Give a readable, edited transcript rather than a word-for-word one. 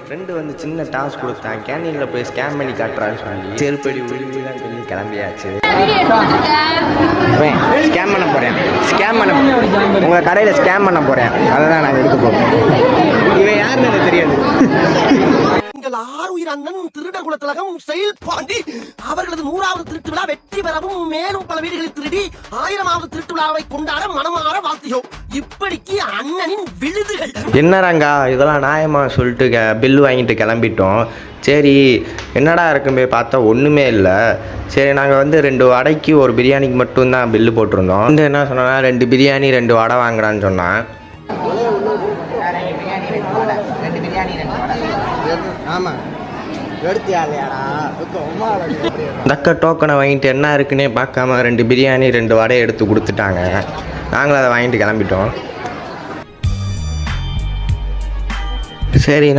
Friend வந்து சின்ன task கொடுத்தான், கேண்டீனில் போய் ஸ்கேன் பண்ணி காட்டுறான்னு சொல்லி செருப்படி உருவிலாம் சொல்லி கிளம்பியாச்சு. ஸ்கேம் பண்ண போகிறேன், உங்கள் கடையில் ஸ்கேம் பண்ண போகிறேன், அதை தான் நாங்கள் எடுக்க போகிறோம். இவன் யாருன்னு எனக்கு தெரியாது. எங்கள் ஆறுயிர் அண்ணன் திருடர் குலத்திலகம் செயல்பாண்டி அவர்களது 100வது திருட்டு விழா வெற்றி பெறவும் மேலும் பல வீடுகளில் திருடி 1000வது திருட்டு விழாவை கொண்டாட மனமாற வாழ்த்தியோம். இப்படிக்கு அண்ணனின் விழுதுகள். என்னறாங்கா இதெல்லாம் நியாயமா சொல்லிட்டு பில்லு வாங்கிட்டு கிளம்பிட்டோம். சரி என்னடா இருக்குமே பார்த்தா ஒன்றுமே இல்லை. சரி நாங்கள் வந்து 2 வடைக்கு 1 பிரியாணிக்கு மட்டும்தான் பில்லு போட்டிருந்தோம். வந்து என்ன சொன்னா 2 பிரியாணி 2 வடை வாங்குறான்னு சொன்னான். தக்க டோக்கனை வாங்கிட்டு என்ன இருக்குன்னே பார்க்காம 2 பிரியாணி 2 வடை எடுத்து கொடுத்துட்டாங்க. நாங்களும் அதை வாங்கிட்டு கிளம்பிட்டோம். சரி நான்